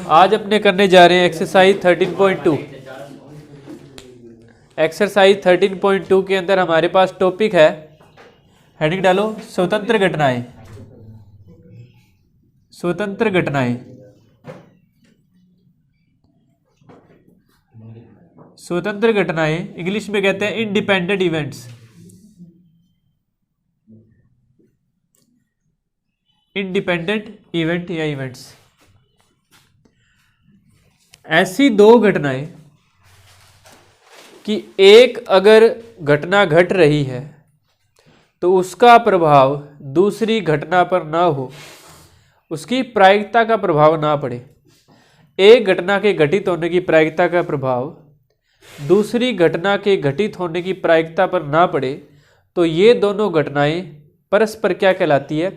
आज अपने करने जा रहे हैं एक्सरसाइज 13.2। एक्सरसाइज 13.2 के अंदर हमारे पास टॉपिक है, हेडिंग डालो, स्वतंत्र घटनाएं। स्वतंत्र घटनाएं, स्वतंत्र घटनाएं इंग्लिश में कहते हैं इंडिपेंडेंट इवेंट्स। इंडिपेंडेंट इवेंट या इवेंट्स, ऐसी दो घटनाएं कि एक अगर घटना घट रही है तो उसका प्रभाव दूसरी घटना पर ना हो, उसकी प्रायिकता का प्रभाव ना पड़े। एक घटना के घटित होने की प्रायिकता का प्रभाव दूसरी घटना के घटित होने की प्रायिकता पर ना पड़े, तो ये दोनों घटनाएं परस्पर क्या कहलाती है?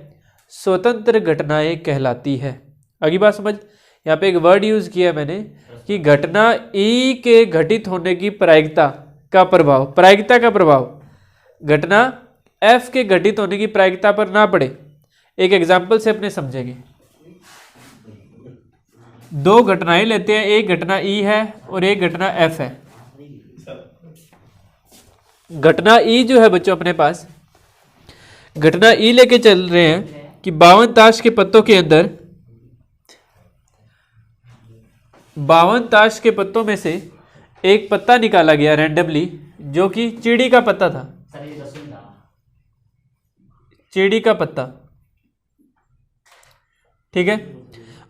स्वतंत्र घटनाएं कहलाती है। अगली बात समझ, यहाँ पे एक वर्ड यूज किया मैंने कि घटना ई के घटित होने की प्रायिकता का प्रभाव, प्रायिकता का प्रभाव घटना एफ के घटित होने की प्रायिकता पर ना पड़े। एक एग्जाम्पल से अपने समझेंगे। दो घटनाएं लेते हैं, एक घटना ई है और एक घटना एफ है। घटना ई जो है बच्चों अपने पास, घटना ई लेके चल रहे हैं कि 52 ताश के पत्तों के अंदर 52 ताश के पत्तों में से एक पत्ता निकाला गया रैंडमली, जो कि चिड़ी का पत्ता था। चिड़ी का पत्ता, ठीक है।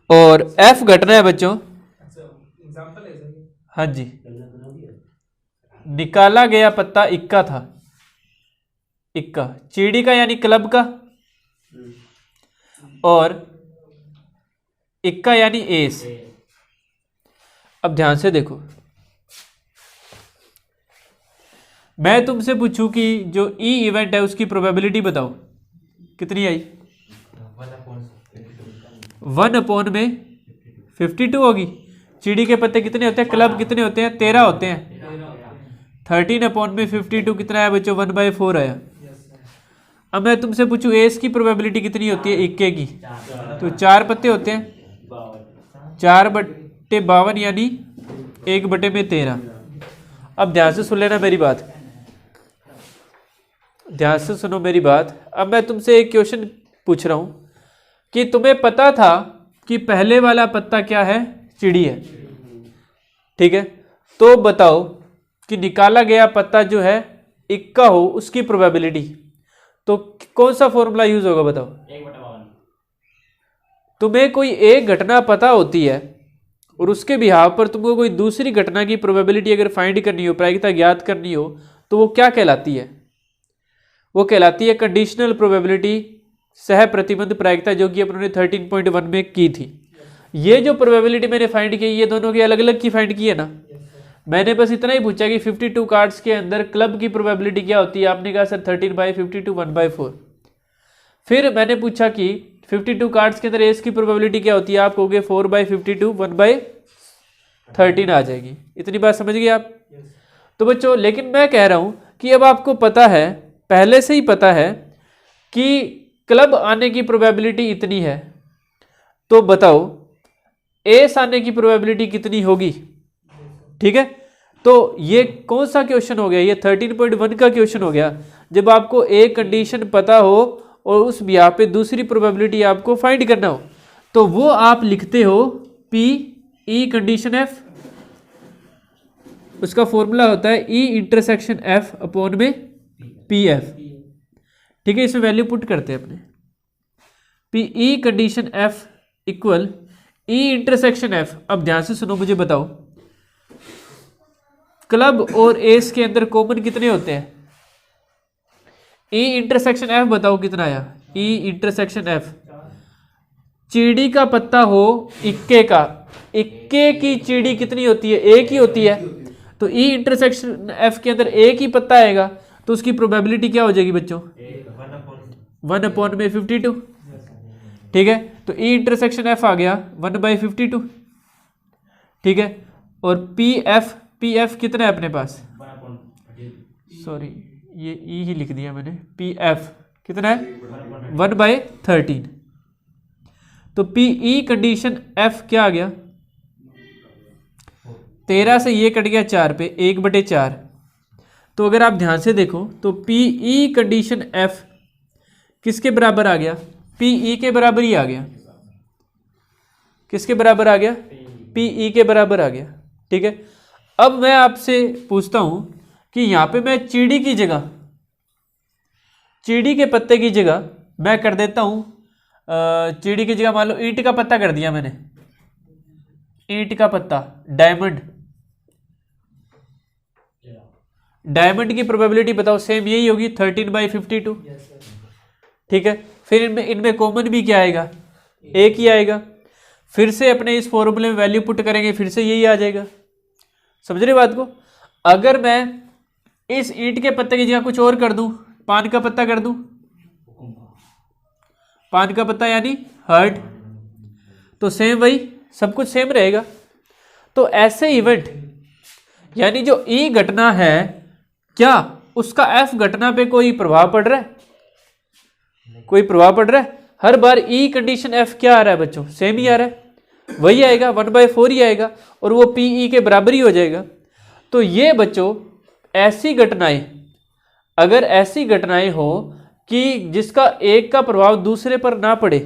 और एफ घटना है बच्चों, हाँ जी, निकाला गया पत्ता इक्का था। इक्का चिड़ी का यानी क्लब का, और इक्का यानी एस। अब ध्यान से देखो, मैं तुमसे पूछूं कि जो ई इवेंट है उसकी प्रोबेबिलिटी बताओ कितनी आई? 1 में 52 होगी। चिड़ी के पत्ते कितने होते हैं? क्लब कितने होते हैं? 13 होते हैं। 13 में 52 कितना है बच्चों? 1/4 आया। अब मैं तुमसे पूछूं एस की प्रोबेबिलिटी कितनी होती है इक्के की? तो 4 पत्ते होते हैं, 4/52 यानी 1/13। अब ध्यान से सुन लेना मेरी बात, ध्यान से सुनो मेरी बात। अब मैं तुमसे एक क्वेश्चन पूछ रहा हूं कि तुम्हें पता था कि पहले वाला पत्ता क्या है? चिड़ी है, ठीक है। तो बताओ कि निकाला गया पत्ता जो है इक्का हो, उसकी प्रोबेबिलिटी, तो कौन सा फॉर्मूला यूज होगा बताओ? 1/52। तुम्हें कोई एक घटना पता होती है और उसके बिहाव पर तुमको कोई दूसरी घटना की प्रोबेबिलिटी अगर फाइंड करनी हो, प्रायिकता ज्ञात करनी हो, तो वो क्या कहलाती है? वो कहलाती है कंडीशनल प्रोबेबिलिटी, सह प्रतिबंध प्रायिकता, जो कि अपने 13.1 में की थी। ये जो प्रोबेबिलिटी मैंने फाइंड की, ये दोनों की अलग अलग की फाइंड की है ना। मैंने बस इतना ही पूछा कि 52 कार्ड्स के अंदर क्लब की प्रोबेबिलिटी क्या होती है? आपने कहा सर 13/52 1/4। फिर मैंने पूछा कि 52 कार्ड्स के अंदर एस की प्रोबेबिलिटी क्या होती है? आप कहोगे 4/52 1/13 आ जाएगी। इतनी बात समझ गए आप? तो बच्चों, लेकिन मैं कह रहा हूं कि अब आपको पता है, पहले से ही पता है कि क्लब आने की प्रोबेबिलिटी इतनी है, तो बताओ एस आने की प्रोबेबिलिटी कितनी होगी? ठीक है। तो ये कौन सा क्वेश्चन हो गया? ये 13.1 का क्वेश्चन हो गया, जब आपको एक कंडीशन पता हो और उस बिहाफ पे दूसरी प्रोबेबिलिटी आपको फाइंड करना हो, तो वो आप लिखते हो पी ई कंडीशन एफ। उसका फॉर्मूला होता है ई इंटरसेक्शन एफ अपॉन में पी एफ, ठीक है। इसमें वैल्यू पुट करते हैं अपने, P E condition F equal E intersection F. अब ध्यान से सुनो, मुझे बताओ क्लब और एस के अंदर कॉमन कितने होते हैं? ई इंटरसेक्शन एफ बताओ कितना आया? ई इंटरसेक्शन एफ, चिड़ी का पत्ता हो इक्के का, इक्के की चिड़ी कितनी होती है? एक ही होती है। तो ई इंटरसेक्शन एफ के अंदर एक ही पत्ता आएगा, तो उसकी प्रोबेबिलिटी क्या हो जाएगी बच्चों? 1 में 52, ठीक है। तो ई इंटरसेक्शन एफ आ गया 1/52, ठीक है। और पी एफ कितना है अपने पास? सॉरी, ये ई ही लिख दिया मैंने। पी एफ कितना है? 1/13। तो पी ई कंडीशन एफ क्या आ गया? 13 से ये कट गया 4 पे 1/4। तो अगर आप ध्यान से देखो तो पी ई कंडीशन एफ किसके बराबर आ गया? पी ई के बराबर ही आ गया। किसके बराबर आ गया? पी ई के बराबर आ गया। ठीक है, अब मैं आपसे पूछता हूं कि यहां पे मैं चीड़ी की जगह, चीड़ी के पत्ते की जगह मैं कर देता हूं, चीड़ी की जगह मान लो ईंट का पत्ता कर दिया मैंने, ईंट का पत्ता, डायमंड। डायमंड की प्रोबेबिलिटी बताओ, सेम यही होगी 13/52। ठीक है, फिर इनमें कॉमन भी क्या आएगा? एक ही आएगा। फिर से अपने इस फॉर्मूले में वैल्यू पुट करेंगे, फिर से यही आ जाएगा। समझ रहे बात को? अगर मैं इस ईंट के पत्ते की जगह कुछ और कर दूं, पान का पत्ता कर दूं, पान का पत्ता यानी हर्ट, तो सेम वही, सब कुछ सेम रहेगा। तो ऐसे इवेंट यानी जो ई घटना है, क्या उसका एफ घटना पे कोई प्रभाव पड़ रहा है? कोई प्रभाव पड़ रहा है? हर बार ई कंडीशन एफ क्या आ रहा है बच्चों? सेम ही आ रहा है, वही आएगा, 1/4 ही आएगा और वो पी ई के बराबर ही हो जाएगा। तो ये बच्चों ऐसी घटनाएं, अगर ऐसी घटनाएं हो कि जिसका एक का प्रभाव दूसरे पर ना पड़े,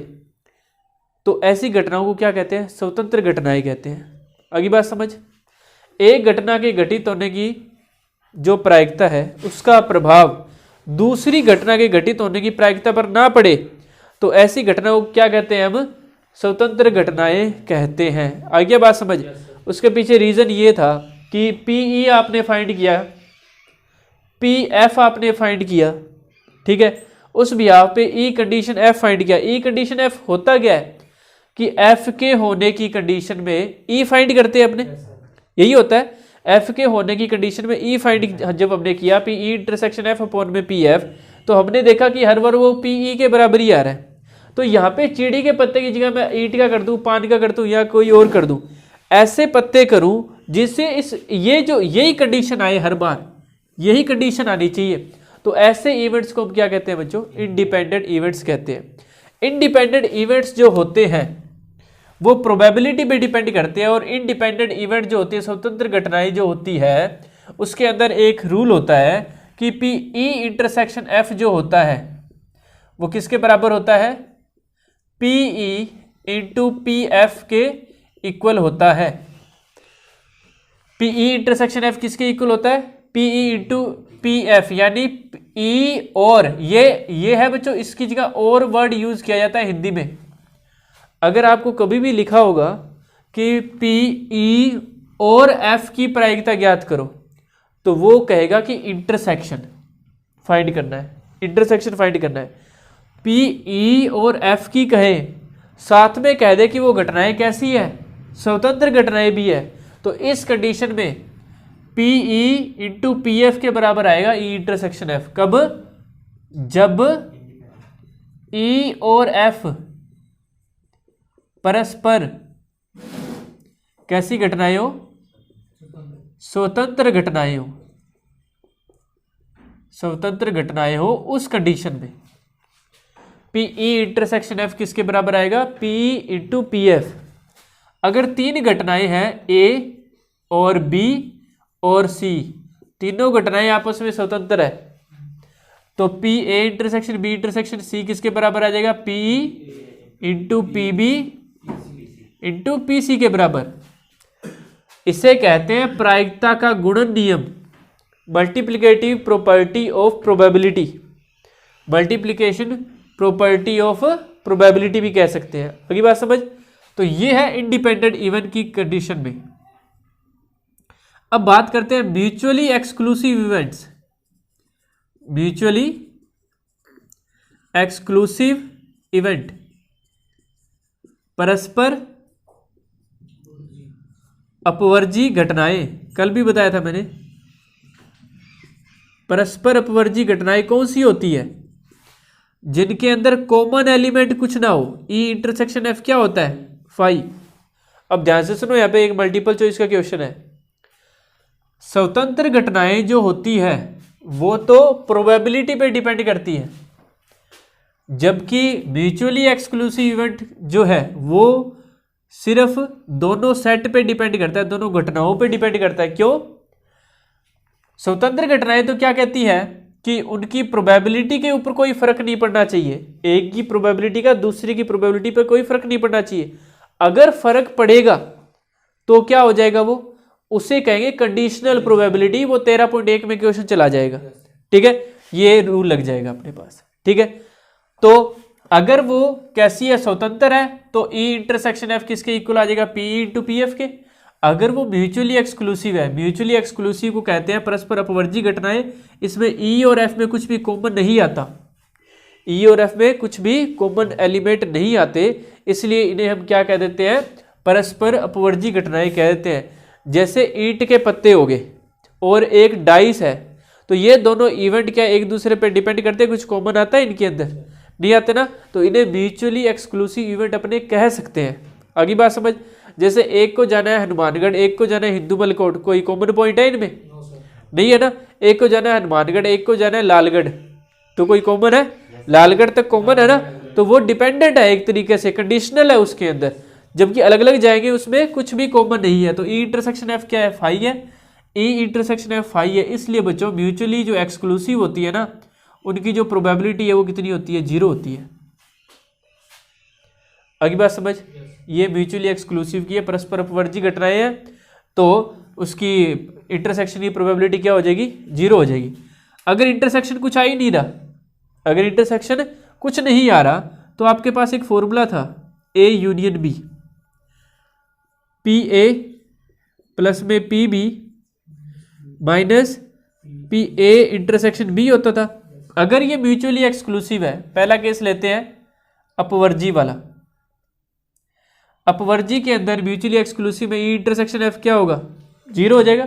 तो ऐसी घटनाओं को क्या कहते हैं? स्वतंत्र घटनाएं कहते हैं। अगली बात समझ, एक घटना के घटित होने की जो प्रायिकता है उसका प्रभाव दूसरी घटना के घटित होने की प्रायिकता पर ना पड़े, तो ऐसी घटनाओं को क्या कहते हैं? हम स्वतंत्र घटनाएं कहते हैं। आगे बात समझ। उसके पीछे रीजन ये था कि पीई आपने फाइंड किया, पी एफ आपने फाइंड किया, ठीक है, उस बिहाव पे ई कंडीशन एफ फाइंड किया। ई कंडीशन एफ होता क्या है कि एफ के होने की कंडीशन में ई फाइंड करते हैं अपने, यही होता है। एफ के होने की कंडीशन में ई फाइंड जब हमने किया, P E intersection F upon में पी एफ, तो हमने देखा कि हर बार वो पी ई के बराबर ही आ रहा है। तो यहाँ पे चीड़ी के पत्ते की जगह मैं ईंट का कर दूं, पान का कर दूं या कोई और कर दूं, ऐसे पत्ते करूं जिससे इस ये जो यही कंडीशन आए, हर बार यही कंडीशन आनी चाहिए। तो ऐसे इवेंट्स को हम क्या कहते हैं बच्चों? इंडिपेंडेंट इवेंट्स कहते हैं। इंडिपेंडेंट इवेंट्स जो होते हैं वो प्रोबेबिलिटी पे डिपेंड करते हैं, और इंडिपेंडेंट इवेंट जो होती है, स्वतंत्र घटनाएं जो होती है, उसके अंदर एक रूल होता है कि पी ई इंटरसेक्शन एफ जो होता है वो किसके बराबर होता है? P E into P F के इक्वल होता है। पी ई इंटरसेक्शन एफ किसके इक्वल होता है? P E into P F, यानी ई और ये है बच्चों, इसकी जगह और वर्ड यूज किया जाता है हिंदी में। अगर आपको कभी भी लिखा होगा कि पी ई और एफ की प्रायिकता ज्ञात करो, तो वो कहेगा कि इंटरसेक्शन फाइंड करना है, इंटरसेक्शन फाइंड करना है। पी ई और एफ की कहे, साथ में कह दे कि वो घटनाएं कैसी है? स्वतंत्र घटनाएं भी है। तो इस कंडीशन में P E into P F के बराबर आएगा ई इंटरसेक्शन एफ। कब? जब ई और एफ परस्पर कैसी घटनाएं हो? स्वतंत्र घटनाएं हो, स्वतंत्र घटनाएं हो। उस कंडीशन में पी ई इंटरसेक्शन एफ किसके बराबर आएगा? P into P F. अगर तीन घटनाएं हैं, ए और बी और सी, तीनों घटनाएं आपस में स्वतंत्र है, तो P A intersection B intersection C किसके बराबर आ जाएगा? P into P B into P C के बराबर। इसे कहते हैं प्रायिकता का गुणन नियम, multiplicative property of probability, multiplication property of probability भी कह सकते हैं। अगली बात समझ। तो ये है इंडिपेंडेंट इवेंट की कंडीशन में। अब बात करते हैं mutually exclusive events. Mutually exclusive event, परस्पर अपवर्जी घटनाएं, कल भी बताया था मैंने। परस्पर अपवर्जी घटनाएं कौन सी होती है? जिनके अंदर कॉमन एलिमेंट कुछ ना हो। ई इंटरसेक्शन एफ क्या होता है? फाई। अब ध्यान से सुनो, यहां पे एक मल्टीपल चॉइस का क्वेश्चन है। स्वतंत्र घटनाएं जो होती है वो तो प्रोबेबिलिटी पे डिपेंड करती है, जबकि म्यूचुअली एक्सक्लूसिव इवेंट जो है वो सिर्फ दोनों सेट पे डिपेंड करता है, दोनों घटनाओं पे डिपेंड करता है। क्यों? स्वतंत्र घटनाएं तो क्या कहती है कि उनकी प्रोबेबिलिटी के ऊपर कोई फर्क नहीं पड़ना चाहिए, एक की प्रोबेबिलिटी का दूसरी की प्रोबेबिलिटी पर कोई फर्क नहीं पड़ना चाहिए। अगर फर्क पड़ेगा तो क्या हो जाएगा, वो उसे कहेंगे कंडीशनल प्रोबेबिलिटी, वो 13.1 में क्वेश्चन चला जाएगा। ठीक है, ये रूल लग जाएगा अपने पास। ठीक है, तो अगर वो कैसी है, स्वतंत्र है, तो ई इंटरसेक्शन एफ किसके इक्वल आ जाएगा, पी इंटू पी एफ के। अगर वो म्यूचुअली एक्सक्लूसिव है, म्यूचुअली एक्सक्लूसिव को कहते हैं परस्पर अपवर्जी घटनाएं, इसमें ई और एफ में कुछ भी कॉमन नहीं आता, ई और एफ में कुछ भी कॉमन एलिमेंट नहीं आते, इसलिए इन्हें हम क्या कह देते हैं, परस्पर अपवर्जी घटनाएं कह देते हैं। जैसे ईंट के पत्ते हो गए और एक डाइस है, तो ये दोनों इवेंट क्या एक दूसरे पे डिपेंड करते हैं, कुछ कॉमन आता है इनके अंदर, नहीं आते ना, तो इन्हें म्यूचुअली एक्सक्लूसिव इवेंट अपने कह सकते हैं। आगे बात समझ, जैसे एक को जाना है हनुमानगढ़, एक को जाना है हिंदू मलकोट, कोई कॉमन पॉइंट है इनमें? नहीं है ना। एक को जाना है हनुमानगढ़, एक को जाना है लालगढ़, तो कोई कॉमन है? लालगढ़ तक कॉमन है ना, तो वो डिपेंडेंट है एक तरीके से, कंडीशनल है उसके अंदर, जबकि अलग अलग जाएंगे उसमें कुछ भी कॉमन नहीं है। तो ई इंटरसेक्शन एफ क्या है, फाई है, ई इंटरसेक्शन एफ फाई है। इसलिए बच्चों म्यूचुअली जो एक्सक्लूसिव होती है ना, उनकी जो प्रोबेबिलिटी है वो कितनी होती है, 0 होती है। अगली बात समझ, ये म्यूचुअली एक्सक्लूसिव की है, परस्पर अपवर्जी घटनाएं हैं, तो उसकी इंटरसेक्शन की प्रोबेबिलिटी क्या हो जाएगी, 0 हो जाएगी। अगर इंटरसेक्शन कुछ आ ही नहीं रहा, अगर इंटरसेक्शन कुछ नहीं आ रहा, तो आपके पास एक फॉर्मूला था, A union B, P A plus में P B minus P A intersection B होता था। अगर ये म्यूचुअली एक्सक्लूसिव है, पहला केस लेते हैं अपवर्जी वाला, अपवर्जी के अंदर म्यूचुअली एक्सक्लूसिव में ई इंटरसेक्शन एफ क्या होगा, 0 हो जाएगा,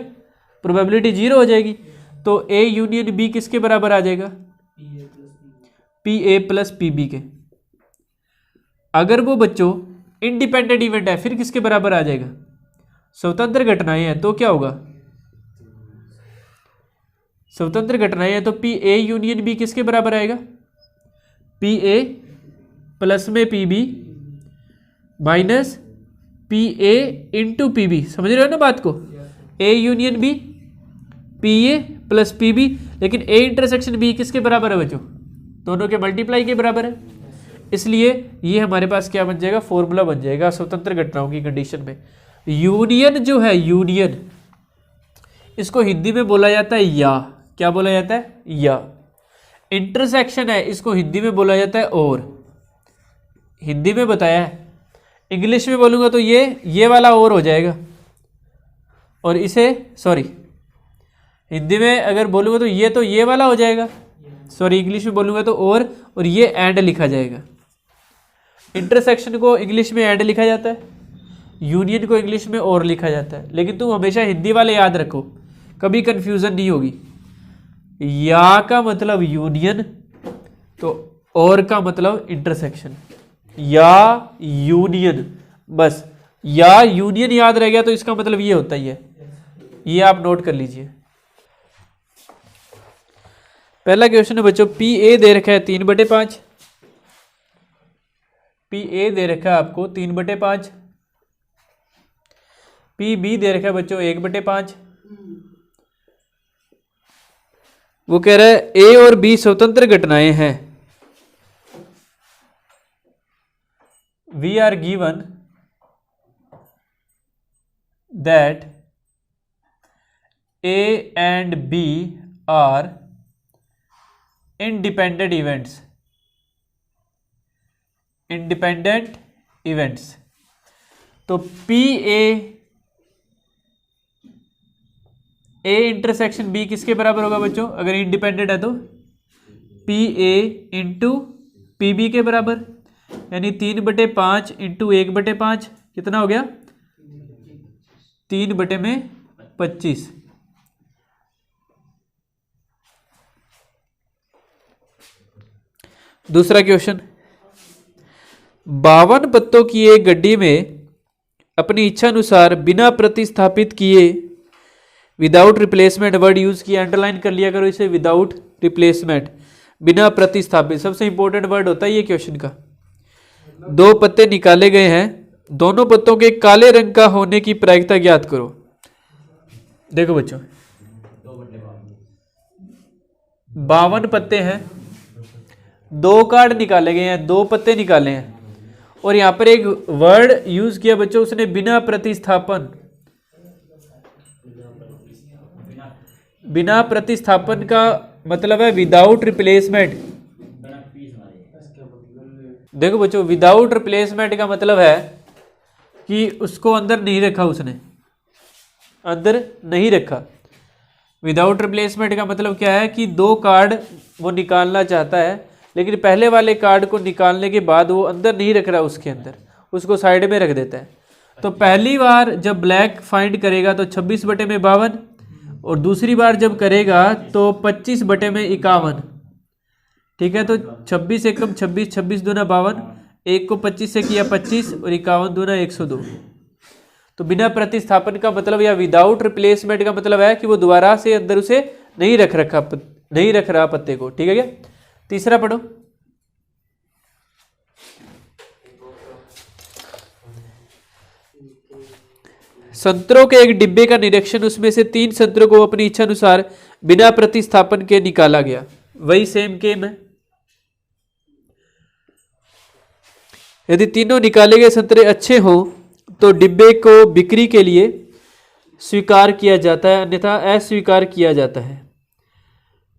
प्रोबेबिलिटी 0 हो जाएगी। तो ए यूनियन बी किसके बराबर आ जाएगा, P A plus P B के। अगर वो बच्चों इंडिपेंडेंट इवेंट है, फिर किसके बराबर आ जाएगा, स्वतंत्र घटनाएं हैं, तो क्या होगा, स्वतंत्र घटनाएं हैं, तो पी ए यूनियन बी किसके बराबर आएगा, पी ए प्लस में P B minus P A into P B. समझ रहे हो ना बात को, A union B, P A plus P B, लेकिन ए इंटरसेक्शन बी किसके बराबर है बच्चों, दोनों के मल्टीप्लाई के बराबर है। इसलिए ये हमारे पास क्या बन जाएगा, फॉर्मूला बन जाएगा स्वतंत्र घटनाओं की कंडीशन में। यूनियन जो है, यूनियन, इसको हिंदी में बोला जाता है या, क्या बोला जाता है, या। इंटरसेक्शन है, इसको हिंदी में बोला जाता है और, हिंदी में बताया है, इंग्लिश में बोलूंगा तो ये वाला और हो जाएगा, और इसे सॉरी हिंदी में अगर बोलूंगा तो ये वाला हो जाएगा, सॉरी इंग्लिश में बोलूंगा तो और ये एंड लिखा जाएगा। इंटरसेक्शन को इंग्लिश में एंड लिखा जाता है, यूनियन को इंग्लिश में और लिखा जाता है, लेकिन तुम हमेशा हिंदी वाले याद रखो, कभी कंफ्यूजन नहीं होगी। या का मतलब यूनियन, तो और का मतलब इंटरसेक्शन, या यूनियन, बस या यूनियन याद रह गया तो इसका मतलब ये होता ही है, ये आप नोट कर लीजिए। पहला क्वेश्चन है बच्चों, पी ए दे रखा है 3/5, पी ए दे रखा है आपको 3/5, पी बी दे रखा है बच्चों 1/5। वो कह रहा है ए और बी स्वतंत्र घटनाएं हैं। We are given that A and B are independent events, independent events. तो पी ए इंटरसेक्शन बी किसके बराबर होगा बच्चों, अगर इंडिपेंडेंट है तो P A into P B के बराबर, यानी 3/5 इंटू 1/5 कितना हो गया, 3/25। दूसरा क्वेश्चन, 52 पत्तों की एक गड्डी में अपनी इच्छा अनुसार बिना प्रतिस्थापित किए, विदाउट रिप्लेसमेंट वर्ड यूज किया, अंडरलाइन कर लिया करो इसे, विदाउट रिप्लेसमेंट, बिना प्रतिस्थापित, सबसे इंपॉर्टेंट वर्ड होता है ये क्वेश्चन का। 2 पत्ते निकाले गए हैं दोनों पत्तों के काले रंग का होने की प्रायिकता ज्ञात करो। देखो बच्चों 52 पत्ते हैं, 2 कार्ड निकाले गए हैं, 2 पत्ते निकाले हैं, और यहां पर एक वर्ड यूज किया बच्चों, उसने बिना प्रतिस्थापन। बिना प्रतिस्थापन का मतलब है विदाउट रिप्लेसमेंट। देखो बच्चों विदाउट रिप्लेसमेंट का मतलब है कि उसको अंदर नहीं रखा, उसने अंदर नहीं रखा। विदाउट रिप्लेसमेंट का मतलब क्या है कि 2 कार्ड वो निकालना चाहता है, लेकिन पहले वाले कार्ड को निकालने के बाद वो अंदर नहीं रख रहा, उसके अंदर उसको साइड में रख देता है। तो पहली बार जब ब्लैक फाइंड करेगा तो 26/52, और दूसरी बार जब करेगा तो 25/51। ठीक है, तो 26 एकम 26, 26 दूना 52, एक को 25 से किया 25, और 51 दूना 102। तो बिना प्रतिस्थापन का मतलब या विदाउट रिप्लेसमेंट का मतलब है कि वो दोबारा से अंदर उसे नहीं रख रहा पत्ते को। ठीक है क्या? तीसरा पढ़ो। संतरों के एक डिब्बे का निरीक्षण, उसमें से 3 संतरों को अपनी इच्छा अनुसार बिना प्रतिस्थापन के निकाला गया। वही सेम गेम है। यदि तीनों निकाले गए संतरे अच्छे हों तो डिब्बे को बिक्री के लिए स्वीकार किया जाता है, अन्यथा अस्वीकार किया जाता है।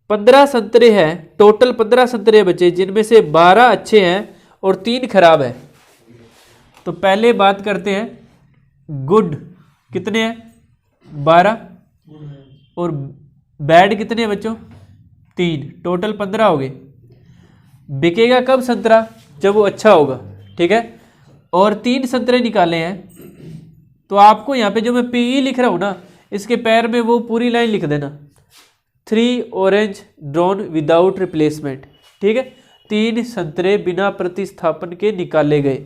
15 संतरे हैं, टोटल 15 संतरे बचे, जिनमें से 12 अच्छे हैं और 3 खराब है। तो पहले बात करते हैं गुड, कितने हैं? 12, और बैड कितने हैं बच्चों? 3, टोटल 15 हो गए। बिकेगा कब संतरा? जब वो अच्छा होगा। ठीक है, और 3 संतरे निकाले हैं, तो आपको यहाँ पे जो मैं पीई लिख रहा हूँ ना, इसके पैर में वो पूरी लाइन लिख देना, 3 ऑरेंज ड्रॉन विदाउट रिप्लेसमेंट। ठीक है, 3 संतरे बिना प्रतिस्थापन के निकाले गए।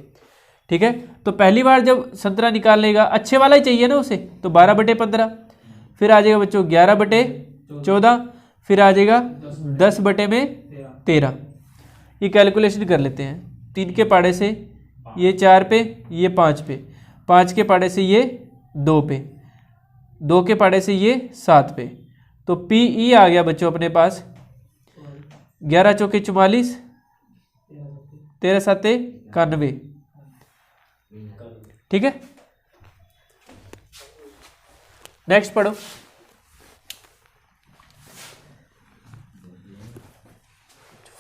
ठीक है, तो पहली बार जब संतरा निकालेगा, अच्छे वाला ही चाहिए ना उसे, तो 12/15, फिर आ जाएगा बच्चों 11/14, फिर आ जाएगा 10/13। ये कैलकुलेशन कर लेते हैं। 3 के पाड़े से ये 4 पे, ये 5 पे, 5 के पाड़े से ये 2 पे, 2 के पाड़े से ये 7 पे। तो पीई आ गया बच्चों अपने पास 11 चौके 44, 13 7 91। ठीक है, नेक्स्ट पढ़ो।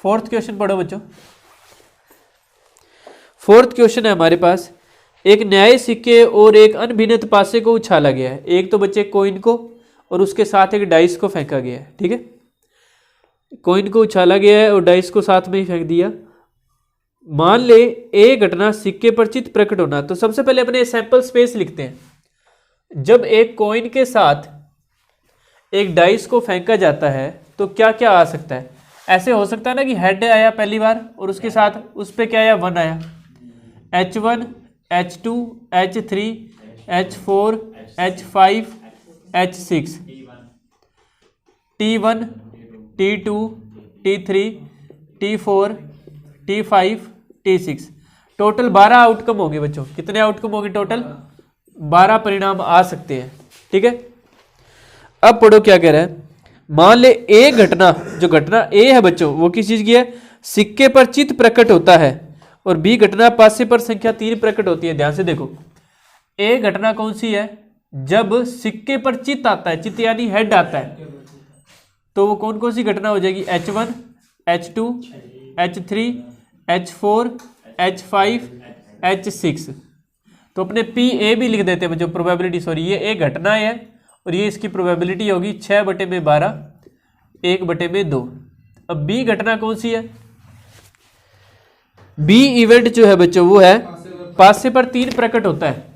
फोर्थ क्वेश्चन पढ़ो बच्चों। फोर्थ क्वेश्चन है हमारे पास, एक न्याय सिक्के और एक अनभिन्नत पासे को उछाला गया है। एक तो बच्चे कॉइन को और उसके साथ एक डाइस को फेंका गया है। ठीक है, कॉइन को उछाला गया है और डाइस को साथ में ही फेंक दिया। मान ले ए घटना सिक्के पर चित्त प्रकट होना। तो सबसे पहले अपने सैंपल स्पेस लिखते हैं। जब एक कॉइन के साथ एक डाइस को फेंका जाता है तो क्या क्या आ सकता है? ऐसे हो सकता है ना कि हेड आया पहली बार और उसके साथ उस पर क्या आया? 1 आया, H1 H2 H3 H4 H5 H6, T1 T2 T3 T4 T5 T6। Total 12 outcome होंगे बच्चों। कितने आउटकम होंगे? टोटल 12 परिणाम आ सकते हैं। ठीक है, अब पढ़ो क्या कह रहा है। मान ले ए घटना, जो घटना ए है बच्चों वो किस चीज की है? सिक्के पर चित्त प्रकट होता है, और बी घटना पासे पर संख्या 3 प्रकट होती है। ध्यान से देखो, ए घटना कौन सी है? जब सिक्के पर चित्त आता है, चित्त यानी हेड आता है, तो वो कौन कौन सी घटना हो जाएगी? H1 H2 H3 H4 H5 H6। तो अपने पी ए भी लिख देते हैं बच्चों, प्रोबेबिलिटी। सॉरी, ये एक घटना है और ये इसकी प्रोबेबिलिटी होगी 6/12, 1/2। अब बी घटना कौन सी है? बी इवेंट जो है बच्चों वो है पासे पर 3 प्रकट होता है।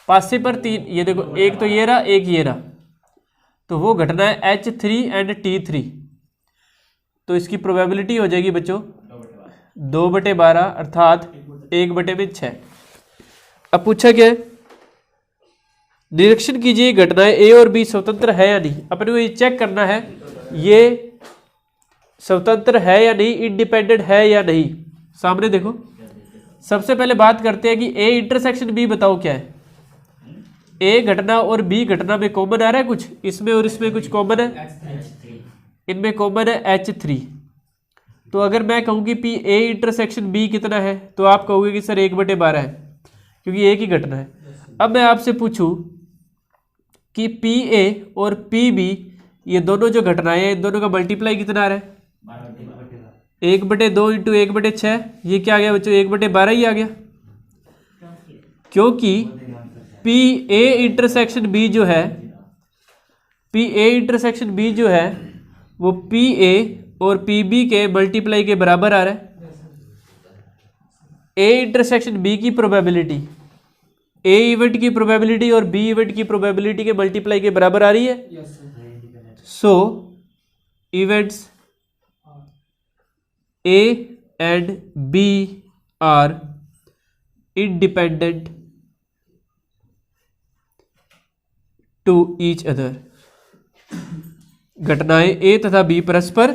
पासे पर 3, ये देखो, एक तो ये रहा, एक ये रहा, तो वो घटना है H3 एंड T3। तो इसकी प्रोबेबिलिटी हो जाएगी बच्चों 2/12 अर्थात 1/6। अब पूछा क्या है? निरीक्षण कीजिए घटनाएं ए और बी स्वतंत्र है या नहीं। अपने को ये चेक करना है ये स्वतंत्र है या नहीं, इंडिपेंडेंट है या नहीं। सामने देखो, सबसे पहले बात करते हैं कि ए इंटरसेक्शन बी बताओ क्या है। ए घटना और बी घटना में कॉमन आ रहा है कुछ, इसमें और इसमें कुछ कॉमन है, इनमें कॉमन है H3। तो अगर मैं कहूँ कि पी ए इंटरसेक्शन बी कितना है तो आप कहोगे कि सर 1/12 है, क्योंकि एक ही घटना है। अब मैं आपसे पूछूं कि पी ए और पी बी ये दोनों जो घटनाएं हैं, इन दोनों का मल्टीप्लाई कितना आ रहा है? 1/2 इंटू 1/6। ये क्या आ गया बच्चों? 1/12 ही आ गया, क्योंकि पी ए इंटरसेक्शन बी जो है, पी ए इंटरसेक्शन बी जो है वो पी ए और पी बी के मल्टीप्लाई के बराबर आ रहा है। ए इंटरसेक्शन बी की प्रोबेबिलिटी ए इवेंट की प्रोबेबिलिटी और बी इवेंट की प्रोबेबिलिटी के मल्टीप्लाई के बराबर आ रही है। So events A and B are independent to each other. घटनाएं ए तथा बी परस्पर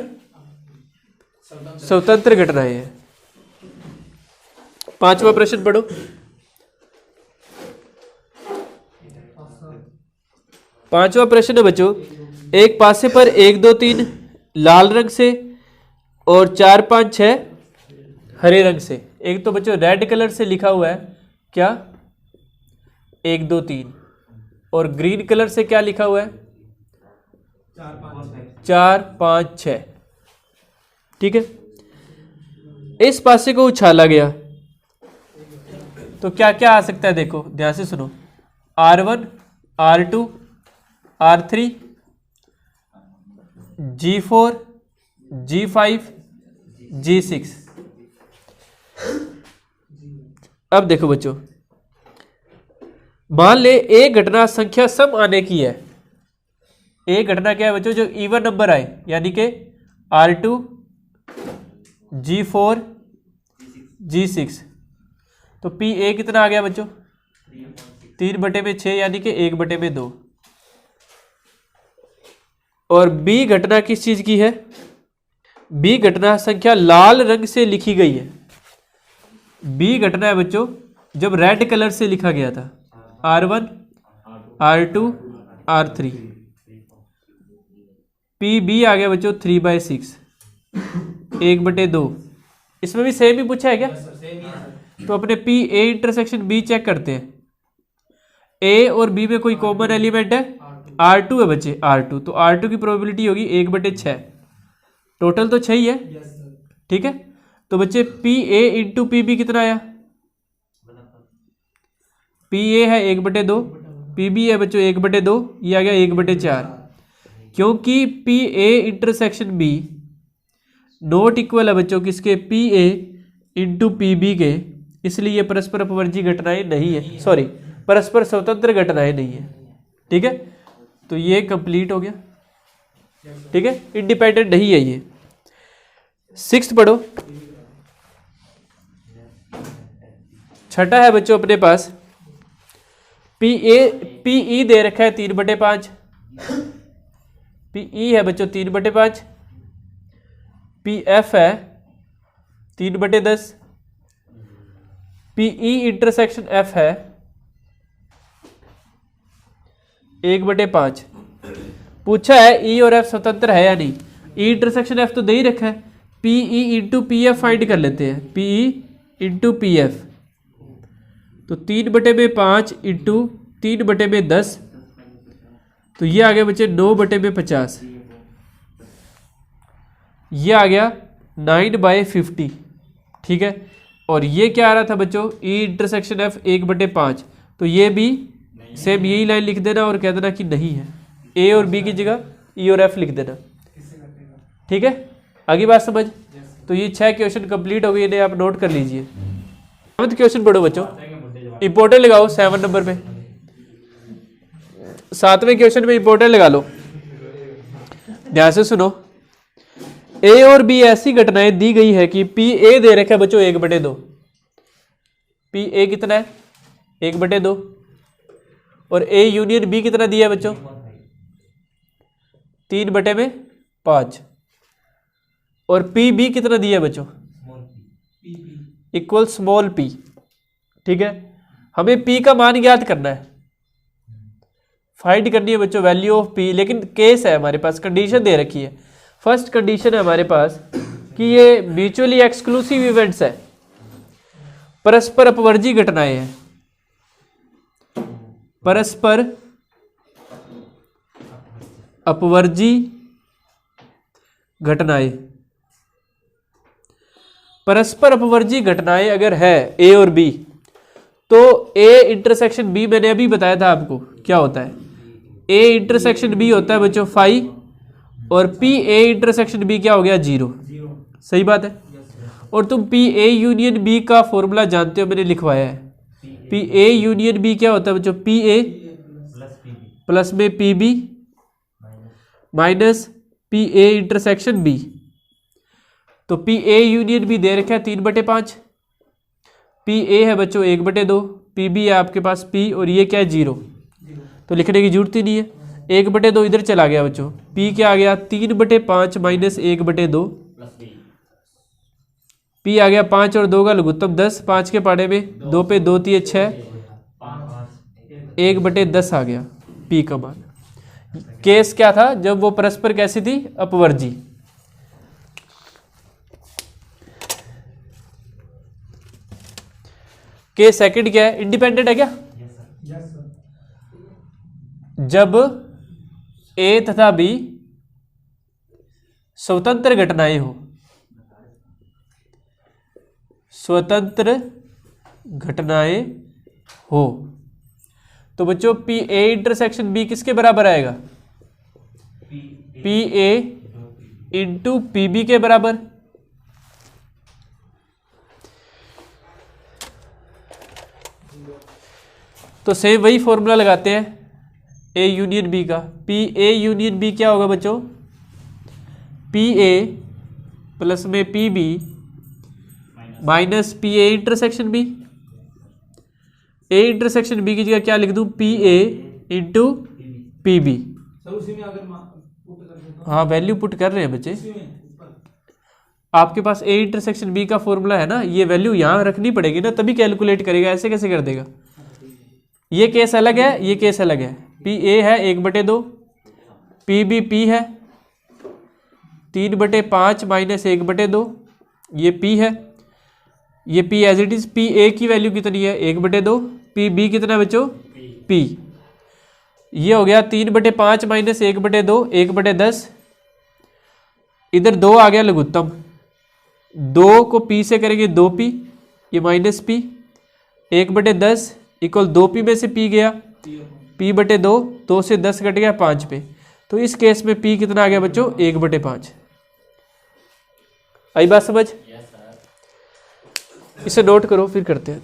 स्वतंत्र घटनाएं हैं। पांचवा प्रश्न पढ़ो। पांचवा प्रश्न है बच्चों, एक पासे पर 1 2 3 लाल रंग से और 4 5 6 हरे रंग से। एक तो बच्चों रेड कलर से लिखा हुआ है क्या? 1 2 3, और ग्रीन कलर से क्या लिखा हुआ है? 4 5 6। ठीक है, इस पासे को उछाला गया तो क्या क्या आ सकता है? देखो ध्यान से सुनो, R1 R2 R3 G4 G5 G6। अब देखो बच्चों, मान ले एक घटना संख्या सम आने की है। एक घटना क्या है बच्चों? जो इवन नंबर आए, यानी कि R2 G4 G6। तो पी ए कितना आ गया बच्चों? 3/6 यानी कि 1/2। और बी घटना किस चीज की है? बी घटना संख्या लाल रंग से लिखी गई है। बी घटना है बच्चों जब रेड कलर से लिखा गया था, R1 R2 R3। P B आ गया बच्चों 3/6 1/2। इसमें भी सेम ही पूछा है क्या? तो अपने P A intersection B check करते हैं। ए और बी में कोई कॉमन एलिमेंट है? R2 है बच्चे, R2। तो R2 की प्रोबेबिलिटी होगी 1/6। टोटल तो 6 ही है। ठीक है, तो बच्चे P A into P B कितना आया? पी ए है 1/2, पी बी है बच्चों 1/2, ये आ गया 1/4। क्योंकि P A intersection B not equal है बच्चों किसके? P A into P B के, इसलिए ये परस्पर अपवर्जी घटनाएं नहीं है, सॉरी परस्पर स्वतंत्र घटनाएं नहीं है। ठीक है, तो ये कंप्लीट हो गया। ठीक है, इंडिपेंडेंट नहीं है ये। 6th पढ़ो। छठा है बच्चों अपने पास, पी ई दे रखा है 3/5। पी ई है बच्चों 3/5। पी एफ है 3/10। पी ई इंटरसेक्शन एफ है 1/5। पूछा है ई और एफ स्वतंत्र है या नहीं। ई इंटरसेक्शन एफ तो दे ही रखा है, P E into P F find कर लेते हैं। P E into P F, तो 3/5 इंटू 3/10, तो ये आ गया बच्चे 9/50। ये आ गया 9/50। ठीक है, और ये क्या आ रहा था बच्चों? E intersection F 1/5। तो ये भी सेम यही लाइन लिख देना और कह देना कि नहीं है। ए और बी की जगह ई और एफ लिख देना। ठीक है, आगे बात समझ। तो ये 6 क्वेश्चन कंप्लीट हो गए, इन्हें आप नोट कर लीजिए। 7th क्वेश्चन पढ़ो बच्चों, इंपॉर्टेंट लगाओ 7 नंबर पे। 7वें क्वेश्चन में इंपॉर्टेंट लगा लो, ध्यान से सुनो। ए और बी ऐसी घटनाएं दी गई है कि पी ए दे रखा है बच्चों 1/2। पी ए कितना है? 1/2। और ए यूनियन बी कितना दिया है बच्चों? 3/5। और पी बी कितना दिया है बच्चों? Equal small p। ठीक है, हमें p का मान ज्ञात करना है, फाइंड करनी है बच्चों वैल्यू ऑफ p। लेकिन केस है हमारे पास, कंडीशन दे रखी है। फर्स्ट कंडीशन है हमारे पास कि ये म्यूचुअली एक्सक्लूसिव इवेंट्स है, परस्पर अपवर्जी घटनाएं हैं, परस्पर अपवर्जी घटनाएं। परस्पर अपवर्जी घटनाएं अगर है ए और बी, तो ए इंटरसेक्शन बी मैंने अभी बताया था आपको क्या होता है। ए इंटरसेक्शन बी होता है बच्चों फाई, और पी ए इंटरसेक्शन बी क्या हो गया 0। सही बात है। और तुम पी ए यूनियन बी का फॉर्मूला जानते हो, मैंने लिखवाया है। पी ए यूनियन बी क्या होता है बच्चों, पी ए प्लस में P B minus P A intersection B. तो पी ए यूनियन बी दे रखा है 3/5, पी ए है बच्चों 1/2, पी बी है आपके पास पी, और ये क्या है 0, तो लिखने की जरूरत ही नहीं है। 1/2 इधर चला गया बच्चों, पी क्या आ गया 3/5 माइनस 1/2, पी आ गया 5 और 2 का लघुत्तम 10, 5 के पाड़े में 2 पे 2 3 6, 1/10 आ गया पी का मान। केस क्या था जब वो परस्पर कैसी थी, अपवर्जी। केस सेकंड क्या है, इंडिपेंडेंट है क्या? जब ए तथा बी स्वतंत्र घटनाएं हो, स्वतंत्र घटनाएं हो, तो बच्चों पी ए इंटरसेक्शन बी किसके बराबर आएगा, P A into P B के बराबर। तो सेम वही फॉर्मूला लगाते हैं ए यूनियन बी का। पी ए यूनियन बी क्या होगा बच्चों, पी ए प्लस में P B minus P A intersection B. A intersection B की जगह क्या लिख दूं, P A into P B. हाँ वैल्यू पुट कर रहे हैं बच्चे, आपके पास ए इंटरसेक्शन बी का फॉर्मूला है ना, ये वैल्यू यहां रखनी पड़ेगी ना, तभी कैलकुलेट करेगा, ऐसे कैसे कर देगा। ये केस अलग है, ये केस अलग है। पी ए है 1/2, पी बी पी है 3/5 माइनस 1/2, ये पी है, ये P as it is. P A की वैल्यू कितनी है 1/2, पी बी कितना बच्चों पी, ये हो गया 3/5 माइनस 1/2, 1/10। इधर 2 आ गया लघुत्तम, 2 को पी से करेंगे 2p, ये माइनस पी, 1/10 इक्वल 2p में से p गया, p/2, 2 से 10 कट गया 5 पे। तो इस केस में p कितना आ गया बच्चों 1/5। आई बात समझ? इसे नोट करो फिर करते हैं।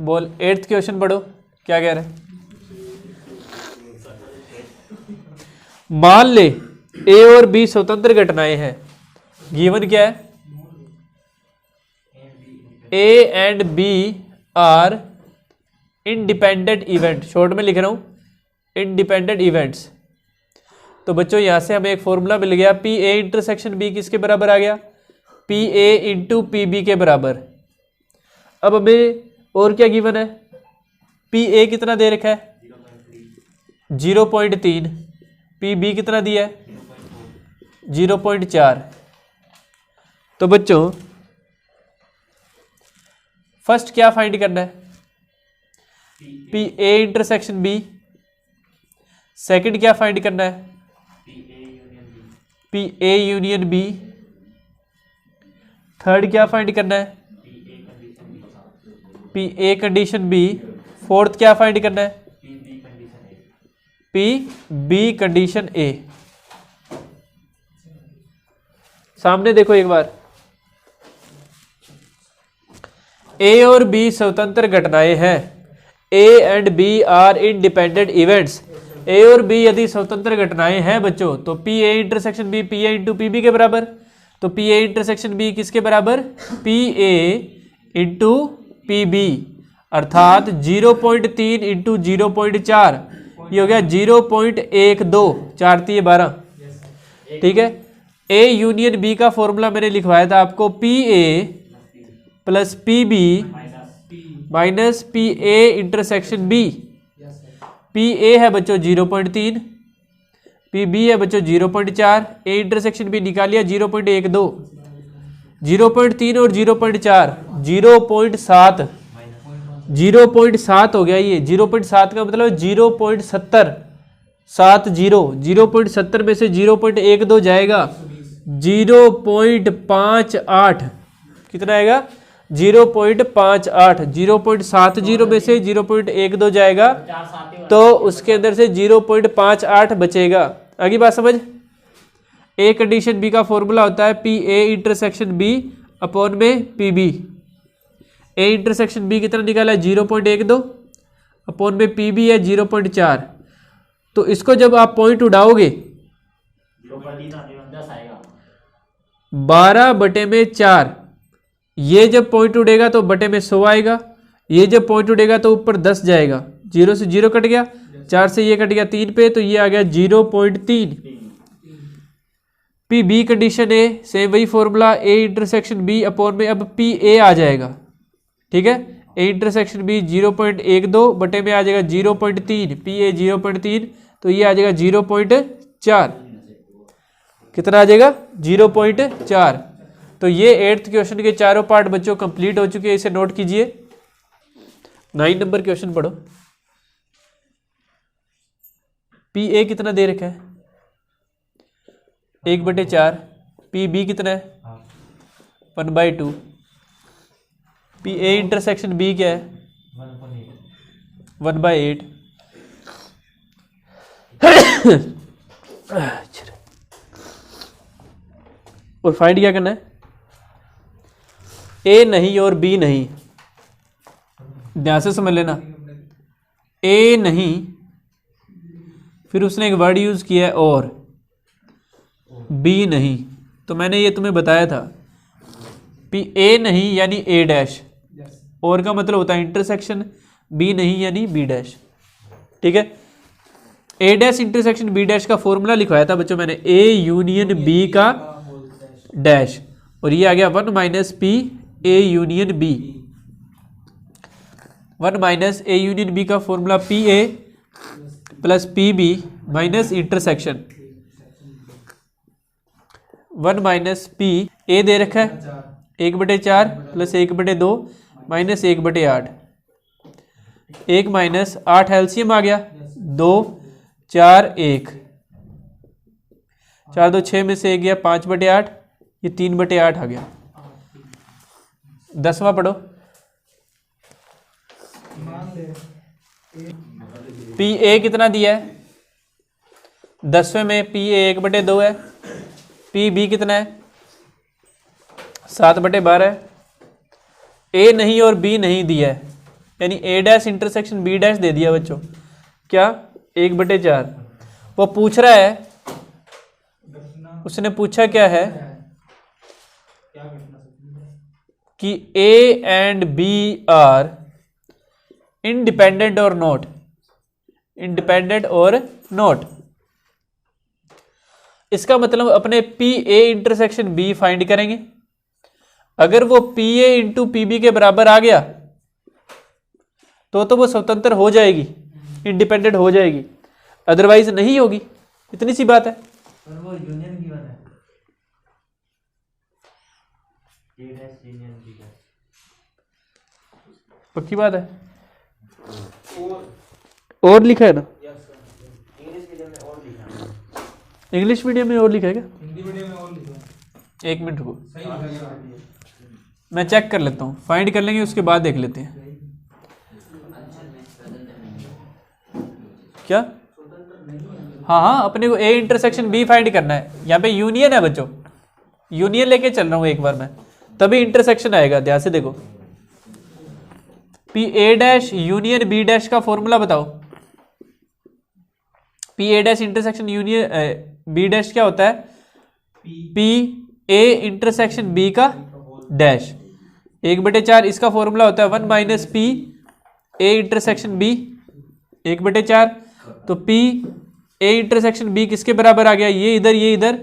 बोल 8th क्वेश्चन पढ़ो, क्या कह रहे हैं। मान ले ए और बी स्वतंत्र घटनाएं हैं, गिवन क्या है, A and B are independent event, short में लिख रहा हूं इंडिपेंडेंट इवेंट्स। तो बच्चों यहां से हमें एक फॉर्मूला मिल गया, पी ए इंटरसेक्शन बी किसके बराबर आ गया, P A into P B के बराबर। अब हमें और क्या गिवन है, पी ए कितना दे रखा है 0.3, पी बी कितना दिया है 0.4। तो बच्चों फर्स्ट क्या फाइंड करना है, P A intersection B. Second क्या फाइंड करना है, P A union B. Third क्या फाइंड करना है, P A condition B. Fourth क्या फाइंड करना है, पी बी कंडीशन ए। सामने देखो एक बार, ए और बी स्वतंत्र घटनाएं हैं, A and B are independent events. A और बी यदि स्वतंत्र घटनाएं हैं बच्चों, तो P A intersection B P A into P B के बराबर। तो पी ए इंटरसेक्शन बी किसके बराबर, P A into P B, अर्थात 0.3 इंटू 0.4, ये हो गया 0.12, 4 3 12। ठीक है, ए यूनियन बी का फॉर्मूला मैंने लिखवाया था आपको, P A plus P B minus P A intersection B. P A है बच्चों 0.3, पी बी है बच्चों 0.4, ए इंटरसेक्शन बी निकालिया 0.12, 0.3 और 0.4 0.7, 0.7 हो गया ये। 0.7 का मतलब 0.70, 0.70 में से 0.12 जाएगा 0.58, कितना आएगा 0.58, 0.70 में से 0.12 जाएगा तो उसके अंदर से 0.58 बचेगा। अगली बात समझ। ए कंडीशन बी का फॉर्मूला होता है P A intersection B upon में P B. A intersection B कितना निकाला है 0.12 अपॉन में पी बी है 0.4। तो इसको जब आप पॉइंट उड़ाओगे 12/4, ये जब पॉइंट उड़ेगा तो बटे में 100 आएगा, ये जब पॉइंट उड़ेगा तो ऊपर 10 जाएगा, 0 से 0 कट गया, 4 से ये कट गया 3 पे, तो ये आ गया 0.3। P B condition A same वही formula, A intersection B upon में अब पी ए आ जाएगा, ठीक है। ए इंटरसेक्शन बी 0.12 बटे में आ जाएगा 0.3, पी ए 0.3, तो ये आ जाएगा 0.4। कितना आ जाएगा 0.4। तो ये 8th क्वेश्चन के चारों पार्ट बच्चों कंप्लीट हो चुके हैं, इसे नोट कीजिए। 9 नंबर क्वेश्चन पढ़ो। पी ए कितना दे रखा है 1/4, पी बी कितना है 1/2, पी ए इंटरसेक्शन बी क्या है 1/8। और फाइंड क्या करना है, ए नहीं और बी नहीं, ध्यान से समझ लेना। ए नहीं, फिर उसने एक वर्ड यूज किया है और, बी नहीं, तो मैंने ये तुम्हें बताया था पी ए नहीं यानी ए डैश, और का मतलब होता है इंटरसेक्शन, बी नहीं यानी बी डैश, ठीक है। A dash intersection B dash का फॉर्मूला लिखवाया था बच्चों मैंने, ए यूनियन बी का डैश, और ये आ गया 1 minus P A union B. 1 minus A union B का formula P A plus P B minus intersection, 1 minus P A दे रखा है 1/4 प्लस 1/2 माइनस 1/8, 1 माइनस 8 एलसीएम आ गया 2 4 1, 4 2 6 में से 1 गया 5/8, ये 3/8 आ गया। 10वां पढ़ो। पी ए कितना दिया है 10वें में, पी ए 1/2 है, पी बी कितना है 7/12 है, ए नहीं और बी नहीं दिया है, यानी ए डैश इंटरसेक्शन बी डैश दे दिया बच्चों, क्या 1/4। वो पूछ रहा है, उसने पूछा क्या है कि A and B are independent और नॉट, इंडिपेंडेंट और नॉट। इसका मतलब अपने P A intersection B find करेंगे, अगर वो P A into P B के बराबर आ गया तो वो स्वतंत्र हो जाएगी, इंडिपेंडेंट हो जाएगी, अदरवाइज नहीं होगी, इतनी सी बात है। और वो यूनियन की बात है, पक्की बात है। और लिखा है ना, इंग्लिश मीडियम में और लिखा है क्या, हिंदी मीडियम में और लिखा है। 1 मिनट रुको, सही लिखा है। मैं चेक कर लेता हूँ, फाइंड कर लेंगे उसके बाद देख लेते हैं क्या। हाँ हाँ, अपने को ए इंटरसेक्शन बी फाइंड करना है, यहाँ पे यूनियन है बच्चों, यूनियन लेके चल रहा हूँ एक बार मैं, तभी इंटरसेक्शन आएगा। ध्यान से देखो, P A dash union B dash का फॉर्मूला बताओ। P A dash intersection union B dash क्या होता है, पी ए इंटरसेक्शन बी का डैश 1/4, इसका फॉर्मूला होता है 1 minus P A intersection B 1/4। तो पी ए इंटरसेक्शन बी किसके बराबर आ गया, ये इधर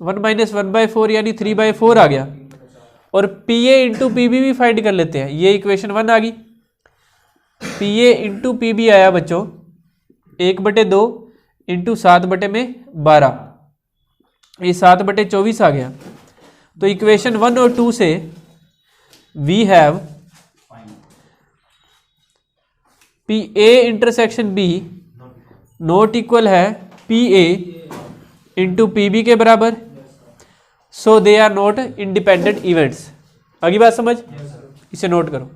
1 - 1/4 यानी 3/4 आ गया। और P A into P B भी फाइंड कर लेते हैं, ये इक्वेशन 1 आ गई। P A into P B आया बच्चों 1/2 इंटू 7/12, ये 7/24 आ गया। तो इक्वेशन 1 और 2 से we have P A intersection B not equal है P A into P B के बराबर, so they are not independent events. आगे बात समझ, इसे नोट करो।